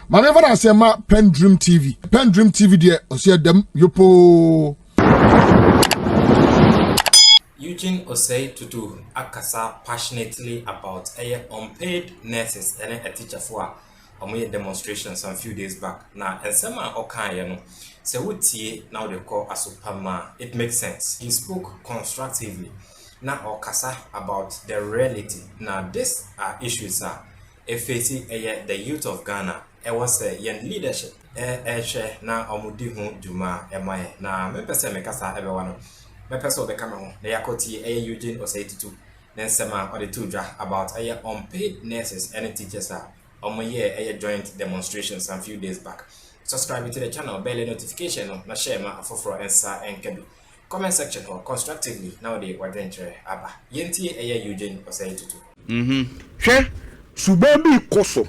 Maneva na sema PENDREAM TV. PENDREAM TV de osia dem yopo. Eugene Osei-Tutu akasa passionately about unpaid nurses and a teacher for a demonstration some few days back. Now, and some are okay, so what now they call asupama. It makes sense. He spoke constructively. Now, okasa about the reality. Now, these are issues facing the youth of Ghana. It was a young leadership. Now, omudi hu juma emaye. Now, me pese me kasa everyone. Me pese obe kama hu. Na yakoti Eugene Osei-Tutu. Then sema or the two about unpaid nurses and teachers joint demonstrations some few days back. Subscribe to the channel, bell notification, na share ma afoforo ensa enkebi. Comment section or constructively now they were venture aba. Yenti Eugene Osei-Tutu. She subabi koso.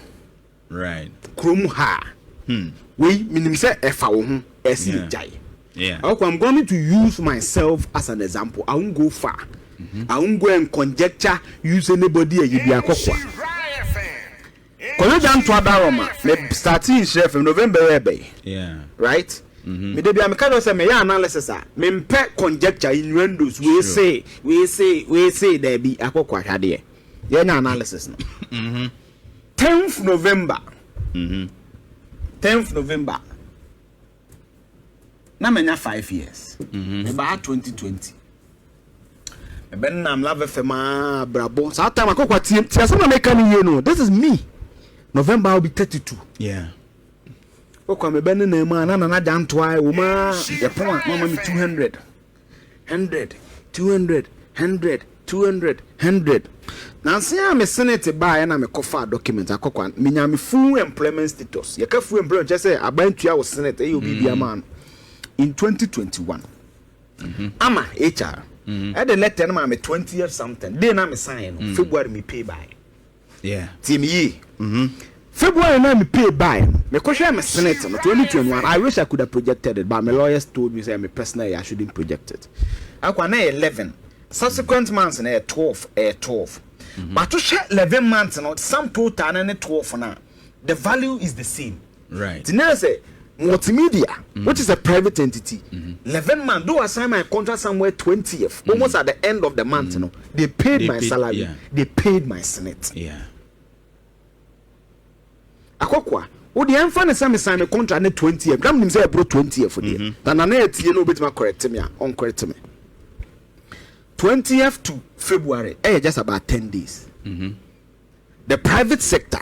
Right. Krum ha. We minim say efa wo ho esi jai. Yeah. Okay, I'm going to use myself as an example. I won't go far. I won't go and conjecture use anybody you be akokwa. Kono jan to adaroma. Me starting chef in November ebe. Yeah. Right? Me dey be am kind of say me ya analysis me mpe conjecture innuendos we say there be akokwa hwade. Ye na analysis no. 10th November. 10th November. Na menya 5 years. About 2020. Ben nam love fema brabo. So time akokwa tie some make any no. This is me. November will be 32. Yeah. Okwa me ben na ma na janto ai wo ma ye pon mama me 200. 100, 200, 100, 200, 100. Now see I'm a senate buy and I'm a cofa document akokwa menya me full employment status. Ye ka full employment just say abantua was senate e obi bia man. In 2021, ama HR, I the letter na me 20 or something. Then I'm sign February me pay by. Yeah. Team ye. February na me pay by. Me question I'm a senator. 2021. I wish I could have projected it, but my lawyers told me say me personally I shouldn't project it. I na 11. Subsequent months na 12. 12. But to share 11 months no some total na 12 na. The value is the same. Right. Then say multimedia, which is a private entity, 11 months, do assign my contract somewhere 20th, almost at the end of the month, you know, they paid my salary, they paid my senate. Yeah. Akokwa, o the enfane sign my contract na 20th, gram nim say I brought 20th for there. Then na etie no bit ma correct me, on correct me. 20th to February, just about 10 days. The private sector,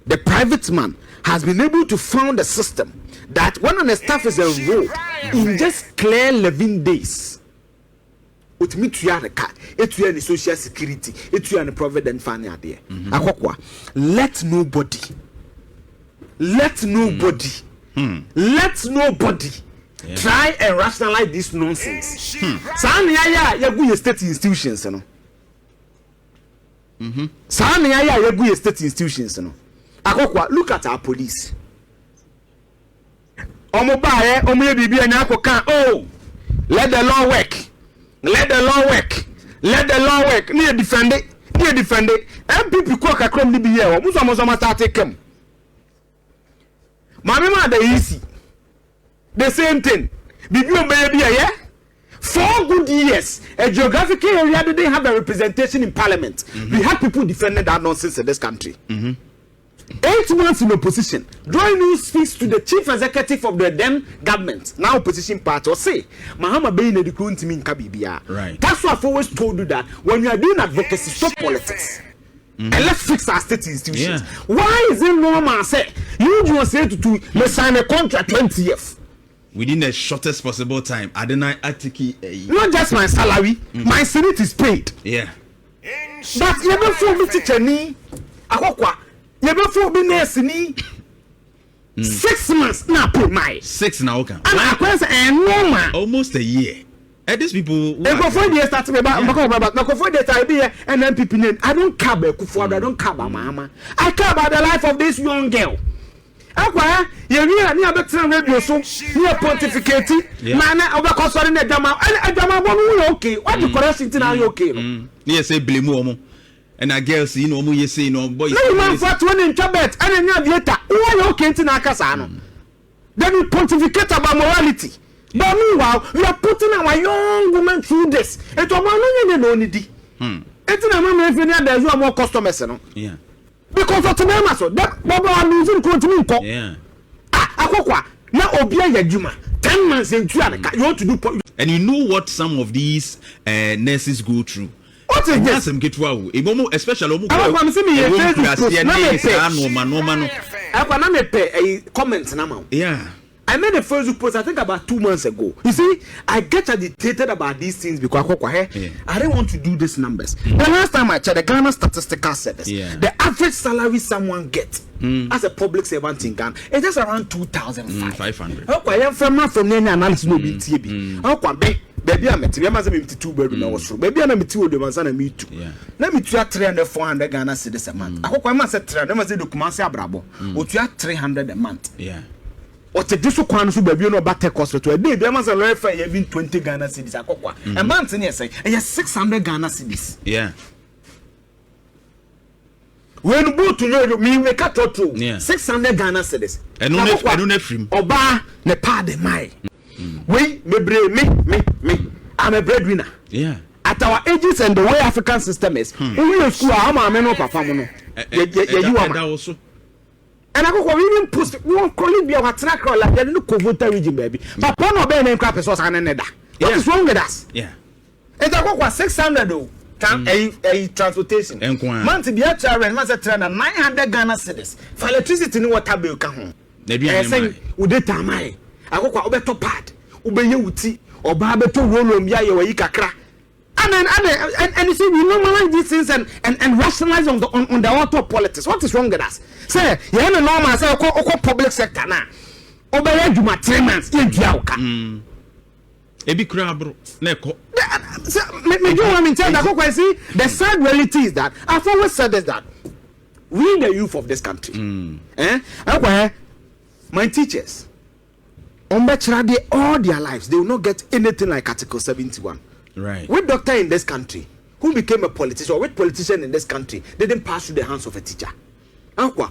the private man has been able to found a system that when the staff is enrolled in just clear 11 days, it meet you the card, it you the social security, it you the provident fund there. Akokwa, let nobody try and rationalize this nonsense. San ya go state institutions no. San ya go state institutions no. Akokwa, look at our police. Omo bae, omo ye bibi anya akoka. Oh, let the law work. Let the law work. Let the law work. Ni defend it. Ni defend it. MPP ko kakrom ni bi here. Muso start take him. Mahmama the easy. The same thing. Bibi omo bi here. 4 good years, a geographical area didn't have a representation in parliament. We have people defending that nonsense in this country. 8 months in opposition. Drawing news speaks to the chief executive of the then government, now opposition party, or say, Mahmama being a decree to me in Kabibia. Right. That's why I've always told you that when you are doing advocacy, stop politics. And let's fix our state institutions. Yeah. Why is it normal? Say, you just say to let's sign a contract 20 years. Within the shortest possible time, I deny article. Not just my salary, my senate is paid. Yeah. But you never fool me teacher ni. Akokwa. You never fool me nurse ni. 6 months na pay my. 6 now okay. And I question normal. Almost a year. And these people. They go for the start me back. Go for the time here and then people name. I don't care about Kufuor. I don't care about Mahmama. I care about the life of this young girl. Akwa ye ni abetra radio so ni pontificate na na obakosori na adama bonu you okay what the correct thing now you okay no ni say blame omo And I guess you know you say no boys. No man for 20 in Tibet and then later. Why you can't in Akasano? Then we pontificate about morality. But meanwhile, we are putting our young women through this. It's a man no need. It's a man if there's no more customers. Yeah. Because of the so that Baba are losing continue. Yeah. Akokwa na obia ya juma 10 months into you want to do. And you know what some of these nurses go through. What is this? Especially yeah. I made a Facebook post I think about 2 months ago. You see, I get agitated about these things because I don't want to do these numbers. The last time I checked the Ghana Statistical Service, the average salary someone gets as a public servant in Ghana is just around 2,500. Okay, from the analysis no be baby I'm at me 2 bedroom I was baby I'm at 2 the me too. Let me try 300 400 Ghana cedis a month. I must say 300 must say the Kumasi Abrabo. Or 300 a month. Yeah. Or take this one so baby no back cost to a day. There must a lawyer for even 20 Ghana cedis. A month in here say and you 600 Ghana cedis. Yeah. When you go to know me we cut to 600 Ghana cedis. And no free. Oba ne pa de mai. We me I'm a breadwinner. Yeah. At our ages and the way African system is, we in school I'm a man papa no. You are. And I go even post one colleague be our track like they no voter region baby. Papa no be name crap so san neda. What is wrong with us? Yeah. And I go 600 though. A transportation. Month be a chair and must 900 Ghana cedis. For electricity no water bill ka ho. Na bia say we dey tamai. Akokwa obeto pad ubenye wuti oba beto rolom ya ye wayi kakra and you see we normalize these things and rationalize on the auto politics. What is wrong with us? Say you no normal say oko public sector na obeye djuma 3 months ye dua oka ebi kura bro na eko me do want me tell that akokwa see the sad reality is that I've always said this that we the youth of this country akokwa my teachers all their lives, they will not get anything like Article 71. Right. Which doctor in this country who became a politician or which politician in this country didn't pass through the hands of a teacher? Before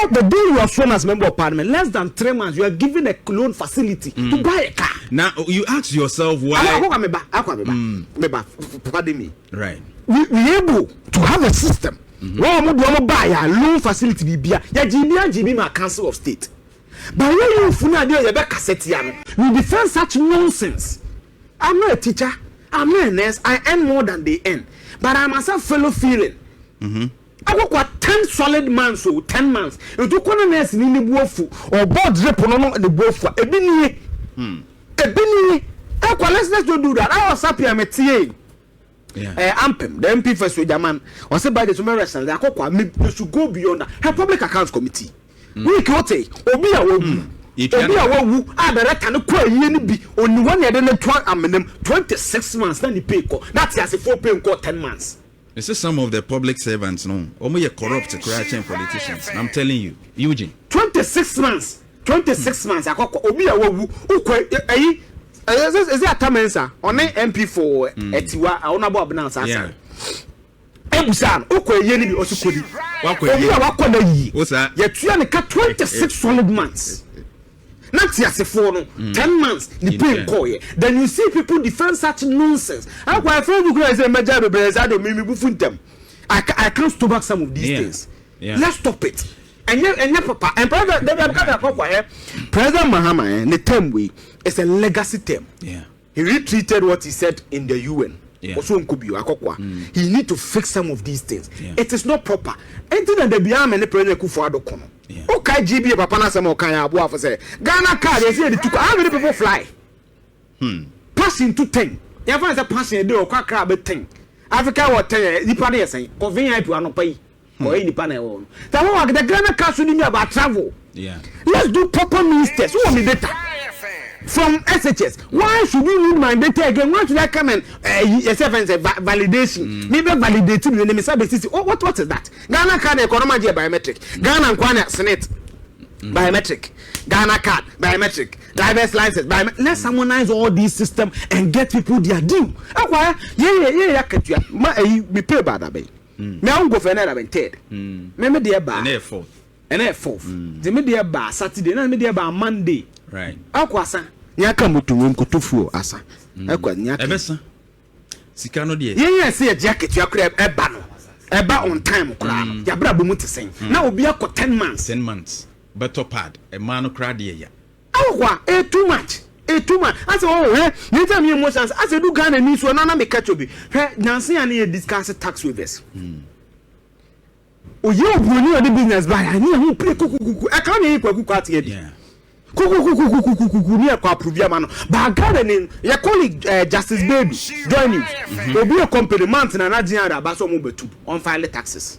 the day you are sworn as member of parliament, less than 3 months, you are given a loan facility to buy a car. Now you ask yourself why. Right. We able to have a system. One buy a loan facility bibia ya GB my council of state. But when you funa dey you be cassette we defend such nonsense. I'm not a teacher, I'm not a nurse, I earn more than they earn. But I myself fellow feeling. I work with 10 solid months so 10 months. You do kono nurse ni ni buofu or board rep no the buofu ebini. Let's do that. I was happy I'm a TA. Yeah. Ampem, the MP for Sujaman, was said by the Sumeresan, the Akokwa, you should go beyond that. Her public accounts committee. We could Obi a Wobu, the reckon quite be only 1 year, then 26 months, then the pay call. That's as a 4 pay call 10 months. This is some of the public servants, no, only a corrupt, corruption politicians. I'm telling you, Eugene. 26 months, Akokwa, Obi a Wobu, is it a Tamensa on MP for Etiwa? I want to be announced. Ebusan, okay, ye ni also kodi. What's that? Yet you only 26 solid months. Not just a 10 months. The pay call. Then you see people defend such nonsense. I'm quite afraid you guys say major brothers. I don't mean we them. I can't stop back some of these things. Let's stop it. And yet, Papa, and President Mahmama, the term we is a legacy term. Yeah. He retreated what he said in the UN. Also, he need to fix some of these things. It is not proper. Anything that the Biam and the President Kufuado Kono. Okay, GB, Papa Nasamo Kaya Abu say Ghana card, they say they took how many people fly? Passing to 10. You find a passing a day or crab 10. Africa or 10, the party is saying, convenient to Anopai. Or any panel. The Ghana card should be about travel. Let's do proper ministers. Who want me data? From SHS. Why should you need my data again? Why should I come and validation? Maybe validating the name. What is that? Ghana card economy biometric. Ghana Kwana Senate biometric. Ghana card biometric. driver's license. Let's harmonize all these systems and get people their due. Yeah, me pay bad abe. Me I go for another third. Me there ba. And fourth. The me there ba Saturday, na me there ba Monday. Right. Akwasa. Nyaka mutu nkotofuo asa. Akwa nyaka. Ebesa. Sika no de. Yeah, say jacket you akra eba no. Eba on time kra. Ya bra bo muti sen. Na obi akọ 10 months. 10 months. Better pad. A man no cry de ya. Awwa, too much. Too much. I say oh, you tell me emotions. I say do Ghana ni so na me catch obi. Nancy and he discuss tax waivers. Oh, you broni on the business buy. I need who play kuku. I can't hear kuku at here. Yeah. Kuku ni akwa approve man. But Ghana ni your colleague Justice Baby join you. Obi a company month na na dia da ba so mo betu on file taxes.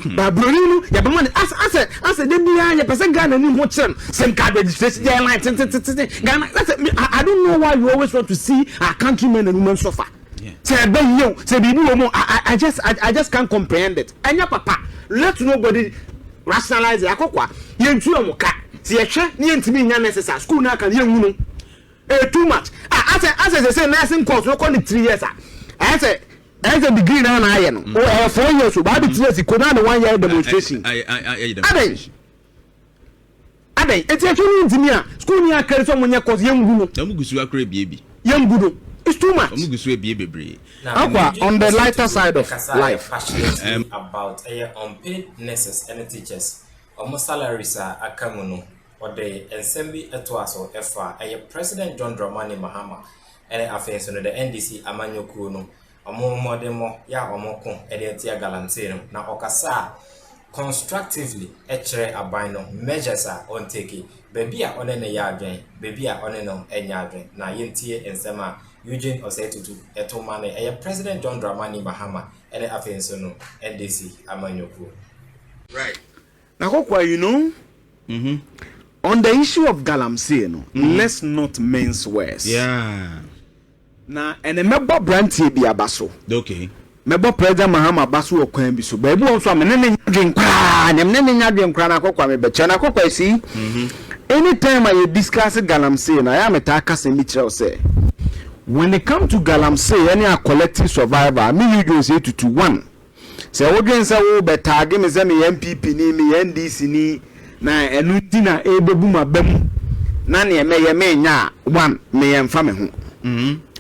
But Brunino, ya be money as they be ya person Ghana ni ho chen same card registration airline Ghana. I don't know why you always want to see our countrymen and women suffer. Say be you, say be no I just can't comprehend it. Anya papa, let nobody rationalize it. Akokwa, yentu omoka. See ye hwe ni ntimi nya necessary school na kan yenwu no. Too much. As they say nursing course we call it 3 years. I say as a degree now I know. 4 years so but 3 years could not 1 year demonstration. I demonstration. Aden, it's actually in Timia. School near carry someone your cause young guru. Yamugusu akre baby. Young guru. It's too much. Yamugusu baby. On the lighter side of life. About unpaid nurses and teachers. Almost salaries are akamuno. Or the ensemble etwaso efa. President John Dramani Mahmama. And affairs under the NDC Amanyo Kuno. Omo demo ya omoko edetia galamsey no na okasa constructively echere abino measures are on take baby a one ne ya adwen baby a one no enya adwen na yentie ensema Eugene Osei-Tutu etoma ne President John Dramani Mahmama ene afenso no NDC amanyoku. Right. Now kokwa you know on the issue of galamsey no let's not mince words. Yeah. Na ene mebo brantie bi abaso. Okay. Mebo President Mahmama abaso okwan bi so. Ba ebi won so amene ne nyadwen kwa, ne nyadwen kwa na akokwa me beche na akokwa si. Anytime I discuss galamsey na ya meta aka se mi kire say. When it come to galamsey any a collective survivor, me Eugene say to 1. Say wodwen say wo betag me say me MPP ni me NDC ni na enu ti na ebebu mabam. Na ne me nya 1 me yemfa me ho.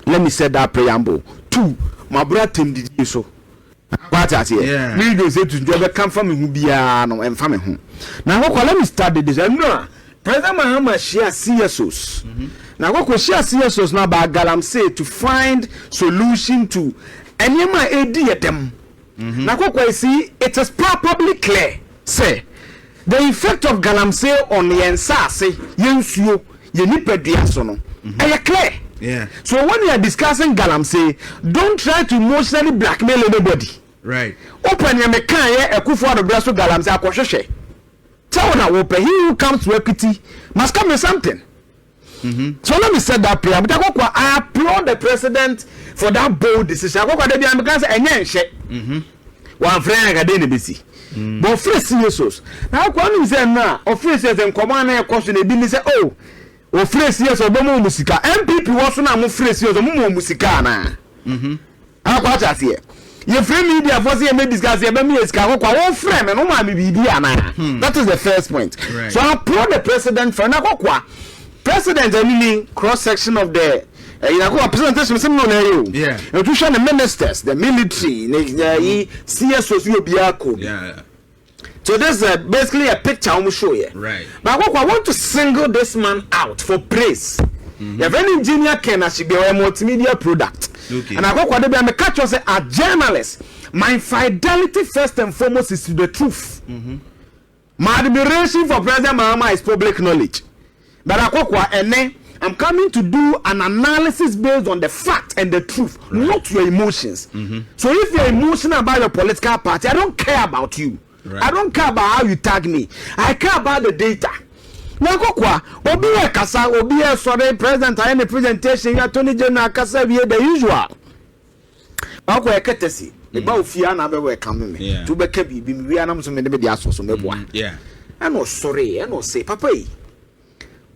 Let me say that preamble. 2, my brother Tim did so. What I say? Yeah. Me go say to job come from who be no and family who. Now let me start this. No, President Mahmama share CSOs. Now what share CSOs now by galamsey to find solution to any my AD them. Now what see it is probably clear. Say the effect of galamsey on the ensase yensuo yenipedua so no. Are clear? Yeah. So when you are discussing galamsey, don't try to emotionally blackmail anybody. Right. Open your mekan ye ekufo do braso galamsey akohwehwe. Tell na open he who comes to equity must come with something. So let me set that prayer. But I applaud the president for that bold decision. Akokwa dey am kan say enye nhye. One friend agade ne besi. But free serious. Now akwa no say na office say nkomo na ekoso na bi ni say oh o phrase yes obomo musika MPP woso na mo phrase yes omo musika na akwa cha se ye free media for say me discuss ye be me esika akwa wo frame me no ma me bibi ana. That is the first point. Right. So I applaud the president for na akwa president meaning cross section of the presentation some no na you. Yeah. To show the ministers, the military, the CSOs you be akọ. Yeah. So this is basically a picture I'm show you. Right. But I want to single this man out for praise. If any engineer can she be a multimedia product. Okay. And I want to catch us a journalist. My fidelity first and foremost is to the truth. My admiration for President Mahmama is public knowledge. But I'm coming to do an analysis based on the fact and the truth, not your emotions. So if you're emotional about your political party, I don't care about you. Right. I don't care about how you tag me. I care about the data. Now, obi e kasa, obi e sorry president any presentation, ya Attorney General kasa we the usual. Ako e ketesi. E ba ofia na be welcome me. To be ka bibi we anam so me de aso so me boa. Yeah. I no sorry, I no say papa yi.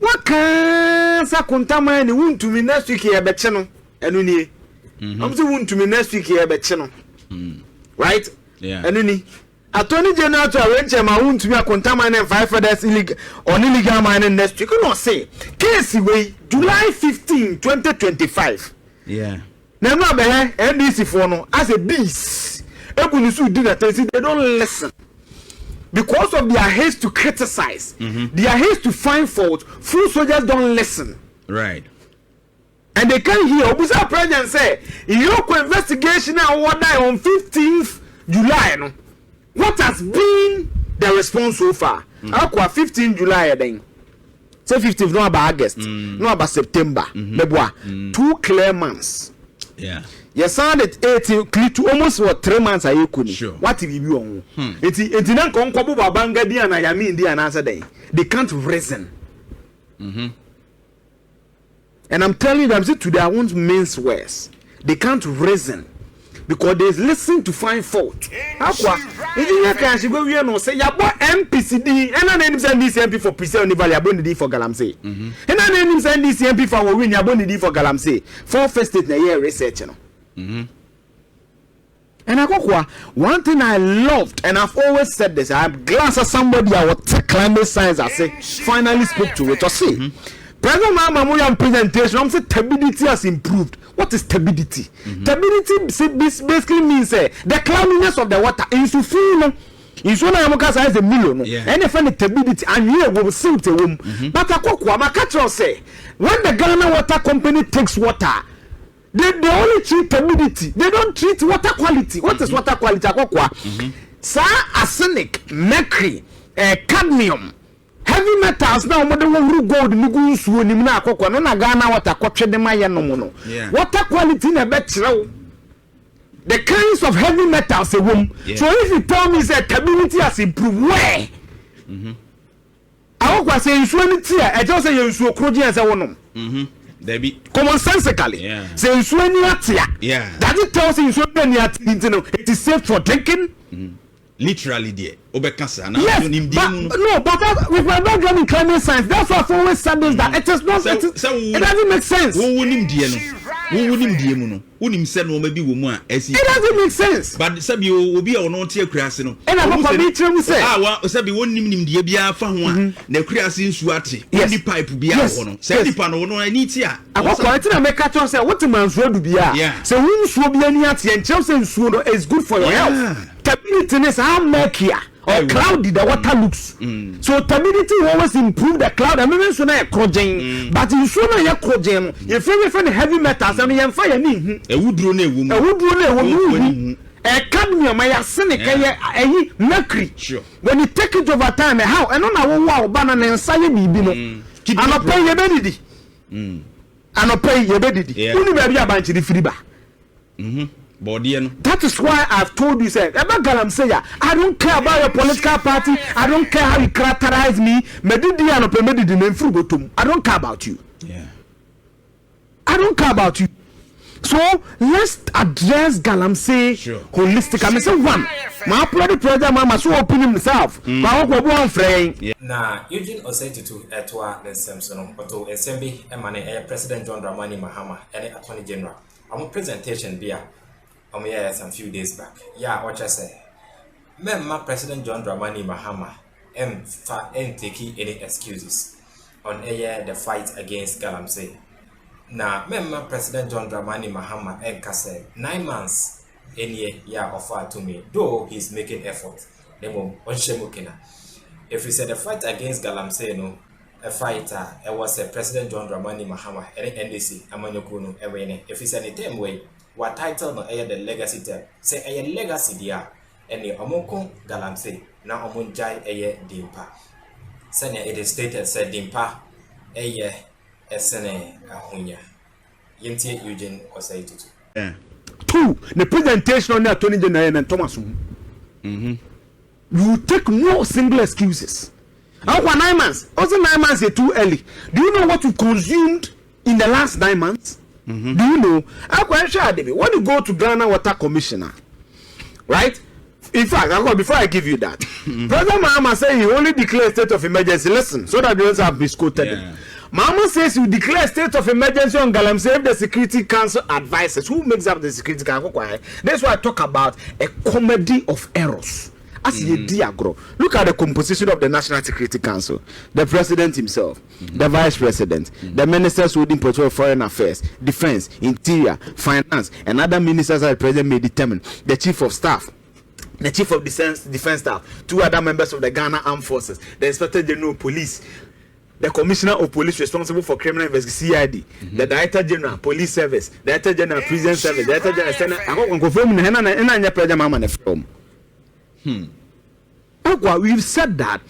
What can sa kontama ni won to me next week here be che no enu nie. I'm say won to me next week here be che no. Right? Yeah. Enu ni. Attorney General to arrange ma won to me kontama and 5 others illegal on illegal mining next week. You know say case way July 15, 2025. Yeah. Now no be NDC for no as a beast. Ebunisu did that they don't listen. Because of their haste to criticize, their haste to find fault, full soldiers don't listen. Right. And they can't hear. Obusa president say, "Iyoko investigation on 15th July. No, what has been the response so far? Akwa 15 July then. Say 15th, no about August, no about September. 2 clear months. Yeah. You sounded 18 to almost what 3 months are you couldn't. Sure. What if you on? It's not Konkobu Babanga Dia and I mean Dia answer day. They can't reason. And I'm telling them today I won't mince words. They can't reason. Because they listen to find fault. Aqua, if you can go here no say ya boy MPCD and then send this MP for presale ni value abon for galamsey. And then send this MP for win ya boni for galamsey. For first state na year research no. And I go one thing I loved, and I've always said this, I'm glad that somebody I will take climate science I say finally spoke to it or say President Mahmama presentation, I'm saying stability has improved. What is stability? Stability basically means the cleanliness of the water. In Sufino, in Sunayamuka size a million, and if any stability, and you will sink the womb. But I go say when the Ghana Water Company takes water. They only treat stability. They don't treat water quality. What is water quality? Sir, arsenic, mercury, cadmium, heavy metals. Now, what do gold? Nugu suo ni mna akokwa. No na Ghana water kwache de maya no mono. Water quality na betra. The kinds of heavy metals a womb. So if you tell me that stability has improved, where? Akokwa say insuo ni tia. I just say you insuo kroji as a wonom. Common sensically, say that it tells you it is safe for drinking. Literally, dear. Yes, but with my background in climate science, that's what I've always said is that it is not. It doesn't make sense. It doesn't make sense. But Sabi will be on no tear crassino. And I'm not going to say, Sabi won't name the Bia Fan, the Criasin Swati, any pipe be out. Say, Pano, I need here. I was going to make a say, what a man's road to be. So, who will be any at and Chelsea and Sudo is good for your health. Stability is how murky or cloudy the water looks. So stability will always improve the cloud. I mean, so now crojing, but you should not crojing. Your favorite heavy metals and you fire me. A wood rune woman. A cadmium, my arsenic, a mercury. Sure. When you take it over time, how? And on our wow, banana and silent me. And I'll pay your beddy. And I'll pay your beddy. Only baby about the friba. That is why I've told you, say, about galamsey, I don't care about your political party. I don't care how you characterize me. I don't care about you. I don't care about you. So let's address galamsey holistically. I mean, say one, my president mama so open himself. Now Eugene Osei-Tutu etwa Nsemsono oto Nsembi emane President John Dramani Mahama and Attorney General. Our presentation be some few days back. Yeah, what I say. Member President John Dramani Mahama ain't taking any excuses on the fight against galamsey. Now, member President John Dramani Mahama say 9 months any year offer to me, though he's making effort. If you said the fight against galamsey, no, a fighter, it was a President John Dramani Mahama and NDC, Amanyokuno, if he said the same way. What title no the legacy term say a legacy dia and the amoko galamsey na omunjai dimpa senya it is stated said dimpa esene ahunya yintie Eugene Osei-Tutu. Two, the presentation on the Attorney General and Thomas. You take no single excuses. How 9 months? Also 9 months is too early. Do you know what you consumed in the last 9 months? Do you know? When you go to Ghana Water Commissioner, right? In fact, before I give you that, President Mahama said he only declared state of emergency. Listen, so that you don't have misquoted. Mahmama says you declare state of emergency on galamsey if the Security Council advises. Who makes up the Security Council? That's why I talk about a comedy of errors. As look at the composition of the National Security Council. The president himself, the vice president, the ministers holding portfolio of foreign affairs, defense, interior, finance, and other ministers that the president may determine. The chief of staff, the chief of defense staff, 2 other members of the Ghana Armed Forces, the inspector general of police, the commissioner of police responsible for criminal investigation, CID, the director general police service, the director general prison service, the director general we've said that,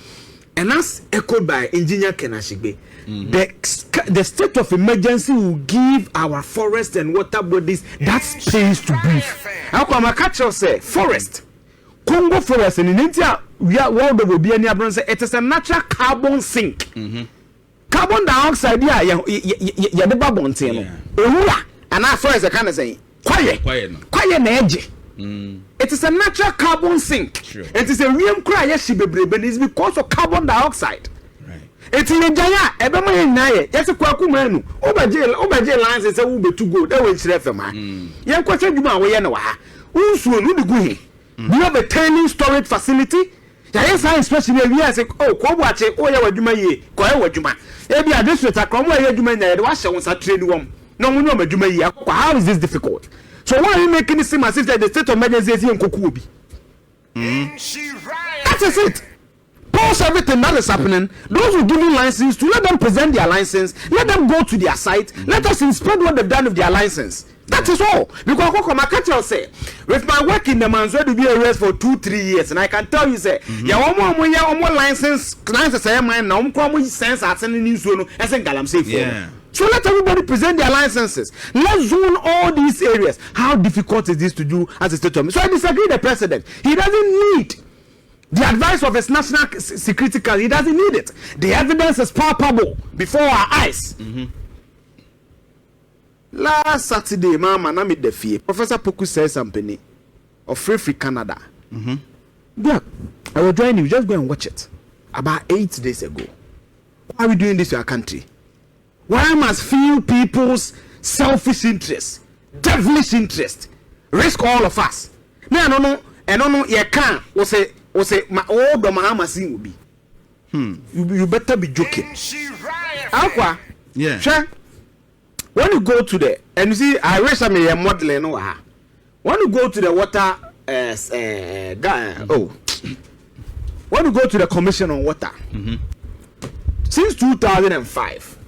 and that's echoed by Engineer Kenashigbe. The state of emergency will give our forest and water bodies that space to breathe. How catch say forest, Congo forest, and in India, we are world will be any say it is a natural carbon sink. Carbon dioxide, yeah, the babon team. And our forest, I kind of say, quiet, edge. It is a natural carbon sink. Sure. It is a real cry, yes, it's because of carbon dioxide. Right. It's in a giant, everyone in yes, a quakumanu, over lines is a Uber to go, that will share for man. Young question you away and we have a tiny storage facility. Yes, I especially we say, oh, Kwawache, oh, yeah, you may, Kwajuma. Every district, I come where you may, the washer was a trade one. No, how is this difficult? So why are you making it seem as if the state of emergency is here in Kokubi? That is it. Pause everything that is happening. Those who give you license, to let them present their license, let them go to their site, let us inspect what they've done with their license. That is all. Because my catcher say, with my work in the man's to be arrested for 2-3 years, and I can tell you, say, more license, I am now, sense at sending news as in Galamsey. Yeah. So let everybody present their licenses. Let's zone all these areas. How difficult is this to do as a state of? So I disagree with the president. He doesn't need the advice of his national security council. He doesn't need it. The evidence is palpable before our eyes. Last Saturday, Mama, I meet the fee. Professor Poku said something of Free Canada. Yeah, I will join you. Just go and watch it. About 8 days ago. Why are we doing this to our country? Why must few people's selfish interest, devilish interest, risk all of us? No, you can't. Say, all the Mahmama scene will be. You better be joking. Aqua, yeah. Sure. When you go to the, and you see, I wish I may a modeling. When you go to the water, when you go to the Commission on Water, since 2005.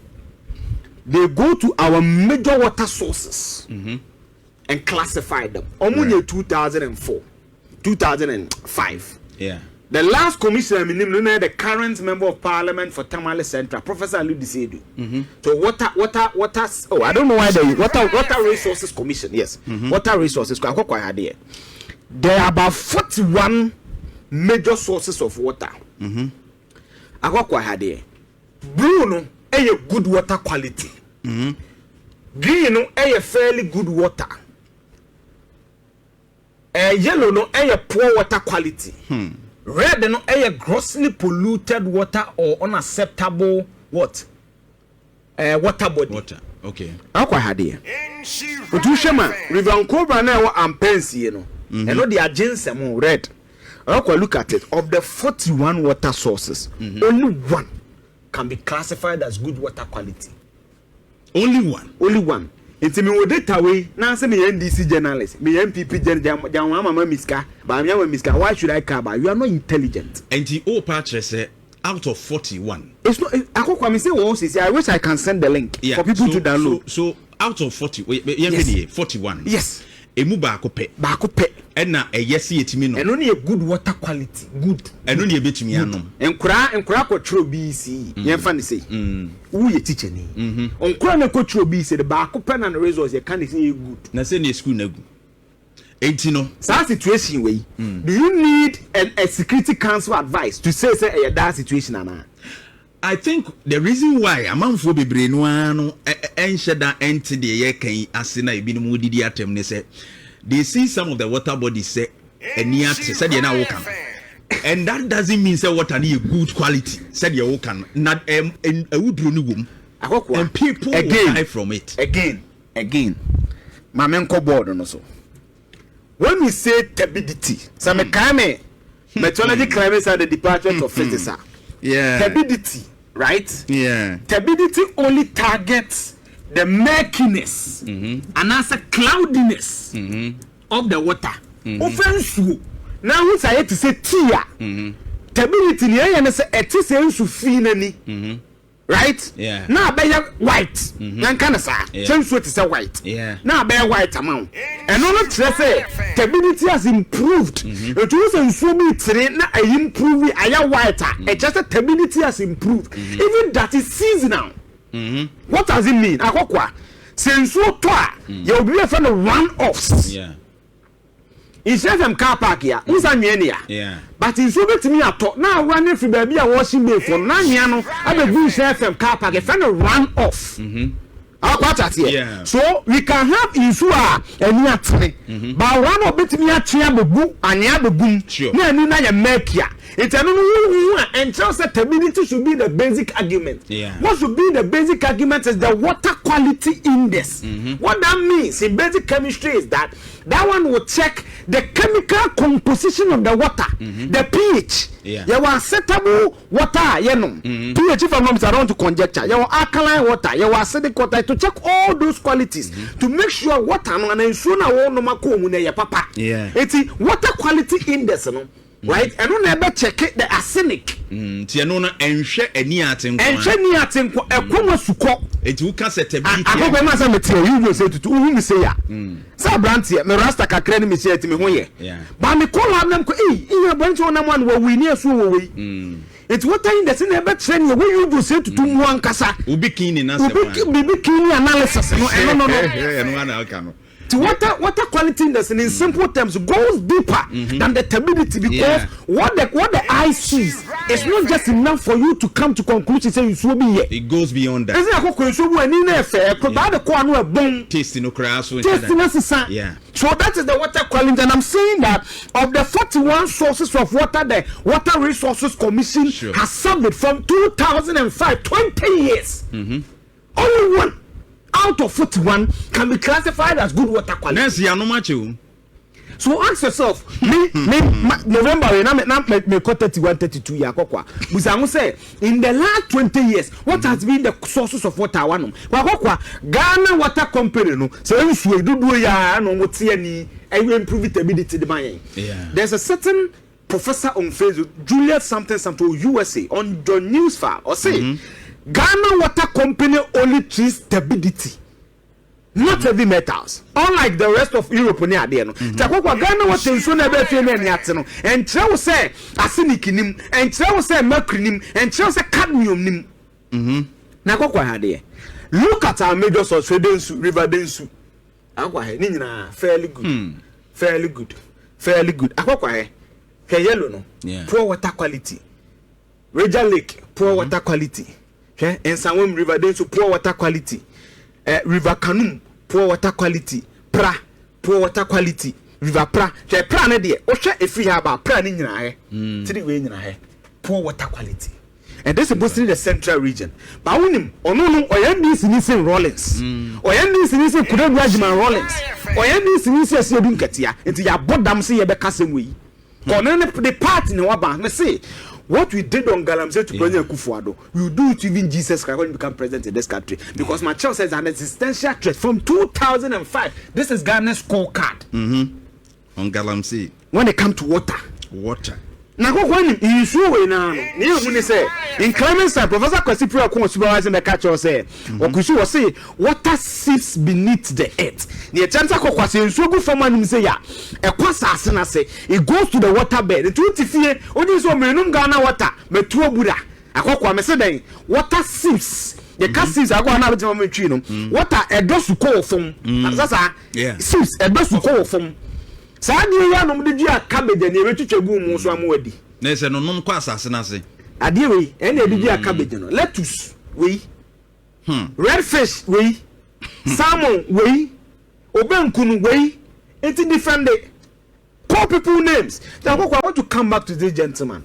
They go to our major water sources and classify them. Right. 2004, 2005. Yeah. The last commissioner, the current member of parliament for Tamale Central, Professor Alu-Disedu. So water. Oh, I don't know why they water resources commission. Yes, water resources. There are about 41 major sources of water. Bruno. A good water quality. Green no a fairly good water. Yellow no a poor water quality. Red no a grossly polluted water or unacceptable what? Water body. Water. Okay. Akwa hade. Otushema River Cobra na am pensi no. And no the agency mo red. Akwa look at it. Of the 41 water sources, only one can be classified as good water quality. Only one. It's me with data way. Now say me NDC journalist, me MPP Mahmama miska, but miska. Why should I care about? You are not intelligent. And the old patch say out of 41. It's not. I wish I can send the link for people to download. So out of 40, 41. Yes. Emu baako pe. Ena yesi etimi no. And only a good water quality. Good. And only a betimi anom. Enkura ko tro BC. Yemfa ne say. Who ye teacher ni. Onkura ne ko tro BC the baako pe na resource ye can say good. Na say na school na gu. Enti no. That situation way. Do you need a security council advice to say that situation ana? I think the reason why amanfo bebre no ano enhye da enti de ye kan asena ebi no mudidi atem ne say they see some of the water bodies say eniate said na wo kan, and that doesn't mean say water na good quality said you wo kan na awudro ni wom And people will die from it. Again. Mamenko board no so. When we say turbidity, some methodology climates are the Department of Physics. Yeah. Turbidity, right? Yeah. Turbidity only targets the murkiness and also cloudiness of the water. Offensive. Now we say to say tia. Turbidity ni say etisensu finani. Right? Yeah. Now be white. Nan kana sa. Sensu to say white. Yeah. Now be white amount. And all say turbidity has improved. It was so be train na improve aya white. It just turbidity has improved. Even that is seasonal. What does it mean? Akokwa. Sensu to you will be a friend of one-offs. Yeah. In FM car park here, who's a mania? Yeah. But in so me I talk now running for baby a washing bay for Nanyano, I be good FM car park, a friend of run off. Yeah. So we can have Isua and Yatri, but one of it me a chia book and yaboom. Sure. No, I make ya. It's and just that turbidity should be the basic argument. Yeah. What should be the basic argument is the water quality index. What that means in basic chemistry is that one will check the chemical composition of the water, the pH. Yeah. You want acceptable water, you know. pH if I'm not around to conjecture. You want alkaline water, you want acidic water to check all those qualities to make sure water no and sooner no makomu papa. Yeah. It's water quality index, no. Right? And on never check it the arsenic. Tia no na enhwe ani atenko. Enhwe ni atenko ekoma suko. Eti wuka setability. Akoko ma say metie you go say tutu hu mi say ya. Sa brand here me rasta kakra ni me say eti me ho ye. Ba me call am nam ko iya branch wona mo an wo wi ni asu wo wi. Eti what time the say be train you you go say tutu mu ankasa. Obi kin ni na say. Obi kin ni analysis no. No. No ana aka no. Water quality in simple terms goes deeper than the turbidity because what the eye sees is not just enough for you to come to conclusion say you should be here. It goes beyond that. Taste no cry so yeah. So that is the water quality, and I'm saying that of the 41 sources of water the Water Resources Commission has surveyed from 2005, 20 years. Only one out of 41 can be classified as good water quality. So ask yourself, November, me 31, 32 years. Musamu say, in the last 20 years, what has been the sources of water? Ghana Water Company, no, so if we do ya, no, what's any, I will improve it ability to buy. There's a certain professor on Facebook, Juliet something USA, on the news file, or say, Ghana Water Company only treats turbidity, not heavy metals. Unlike the rest of Europe, near there. Takwa Ghana Water is so never feeling and Trevor say arsenic in him, and Trevor say mercury in him, and Trevor say cadmium in him. Nakwa had there. Look at our major source, River Densu. Aqua, fairly good, fairly good, fairly good. Aqua, yellow no, poor water quality. Raja Lake, poor water quality. And some River Densu, poor water quality. River Kanum, poor water quality. Pra, poor water quality. River Pra, Pra ne de. Osha if we have a pra in your eye. 3 way in your hair. Poor water quality. And this is mostly the central region. But when him, or no, or NDC in Rollins, or NDC couldn't Rajiman Rollins, or NDC Sebin Katia, into your bottom see a becassim way. Or none of the part in our bank, let's say. What we did on Galamsey to President Kufuor, we will do it even Jesus Christ when he become president in this country. Because my child says an existential threat from 2005. This is Ghana's scorecard. On Galamsey. When they come to water. Now go when you show now. You say in climate science, Professor Kwesi Priya supervising the catcher say, or Kushi was say water seeps beneath the earth. The chance of Kwasi so good for man say ya. A kwasa say it goes to the water bed. The truth is only so menum Ghana water, but two Buddha. Akokwa me say water seeps. The castings are going to have a tree. Water a dose to call from. Seeps a dose to call from. Sadi ya no mde dia cabbage na eretwetwagu mu so amwadi na ese no nom kwa asase na se ade we ene ede dia cabbage no lettuce we red fish we salmon we obenkunu we it's different day call people names. Now I want to come back to this gentleman.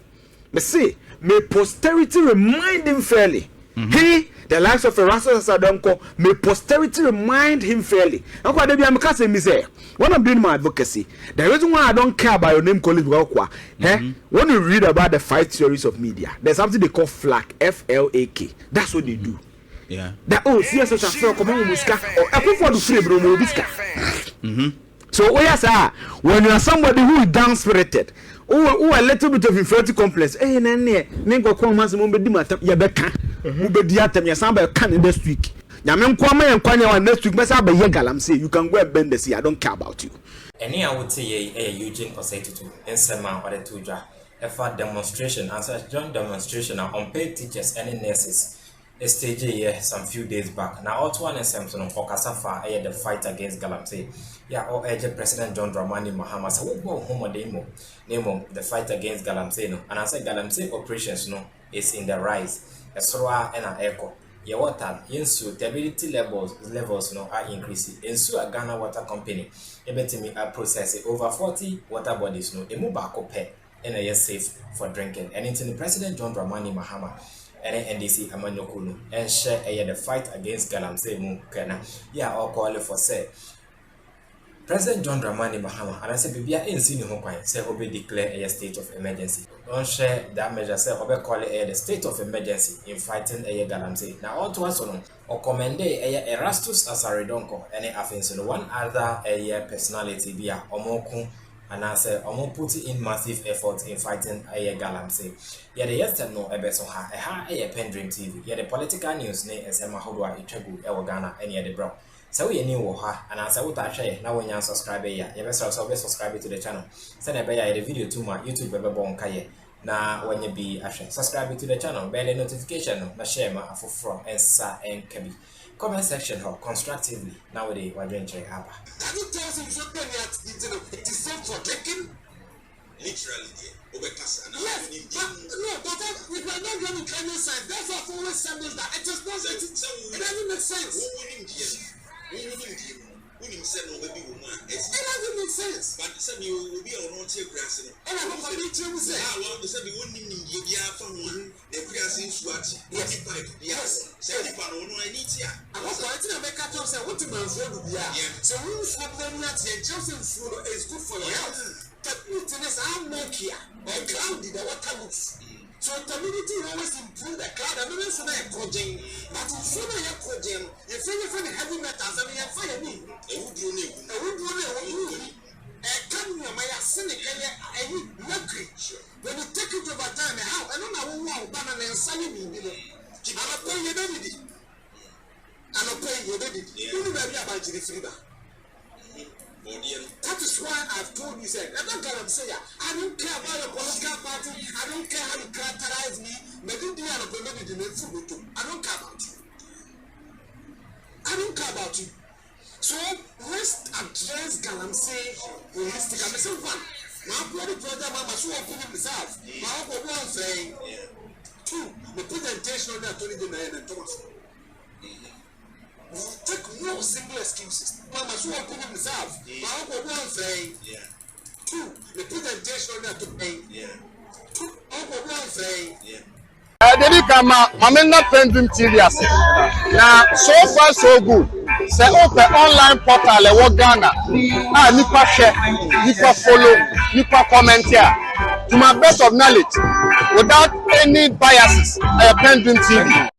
Me say may posterity remind him fairly He, the likes of Erastus Adonko, may posterity remind him fairly. One I'm doing my advocacy. The reason why I don't care about your name, colleague, when you read about the 5 theories of media, there's something they call FLAK, FLAK. That's what they do. Yeah. That CS social come on muska or I prefer to free bro muska. So when you are somebody who is down spirited, who a little bit of inferiority complex, go come mas mo be di matam ya beka. Mo be di atam ya samba kan next week. Nyame nkwama ya nkwanya next week besa be ye galamsey, you can go and bend the sea. I don't care about you. Any I would say Eugene Osei-Tutu in Sema or the Tuja. A demonstration, as a joint demonstration on unpaid teachers and nurses. A stage here some few days back. Now, all one Samson on Okasafa, the fight against galamsey. Yeah, or President John Dramani Mahmama. So, we go home name the fight against galamsey. No, and I said galamsey operations no is in the rise. A SROA and an echo. Yeah, water, Yensu, the ability levels no are increasing. Yensu a Ghana water company. Ebetimi are processing over 40 water bodies no. Emu bako pe and a safe for drinking. And into the President John Dramani Mahmama. And NDC Amanyokunu and share the fight against galamsey mu kana yeah all call for say President John Dramani Mahmama and I say bibia ensi ni ho kwan say obe declare a state of emergency. Don't share that measure say obe call it the state of emergency in fighting galamsey. Now all to us on or commend Erastus Asaredonko and afenso one other personality bia omoku. And I say, I'm going to put in massive effort in fighting galamsey. Yeah, the yesterday no ebeso ha PENDREAM TV. Yeah, the political news ne esema hodwa itwegu Ghana any the bro. So we new ha and I say what I share now when you subscribe here. You best also subscribe to the channel. Send a the video to my YouTube bebe bon kaye. Na when you be subscribe to the channel, bell notification na share ma afofro ensa en kabi. Comment section how constructively nowadays we're doing check haba. It is safe for taking literally yes, but no, but we are not going to kind of sense. That's what I've always said is that it is not it doesn't make sense. It doesn't make sense. But some you will be on grass. And I'm going to say, how long the grass in Swat, yes, 75 I need here. I was going to make a toss and what to my friend. So we swap them nuts and Johnson food is good for your health. Technically, I'm not here or cloudy the water looks. So community always improve the cloud. I don't know if project, but in some of your project, if you find heavy metals, I mean, fire me. I would do it. Come here, my cynic and mercury. When you take it over time, how I don't know who banana and sunny me. I'm paying your baby. I'm paying your baby. You know about the freedom. That is why I've told you, I don't care about your political party, I don't care how you characterize me, I don't care about you. I don't care about you. So let's address galamsey holistic. I'm saying one. My body program, I'm sure I put himself. My one saying, two, the presentation on that 29 and Thomas. Take no simple excuses. Mama, so I put himself. My uncle one saying, two, the presentation on that to pay. Two, uncle one saying, Dedi kama mamena PENDREAM TV ase. Na so far so good. Say open online portal e wo Ghana. Nipa share, nipa follow, nipa comment here. To my best of knowledge, without any biases, PENDREAM TV.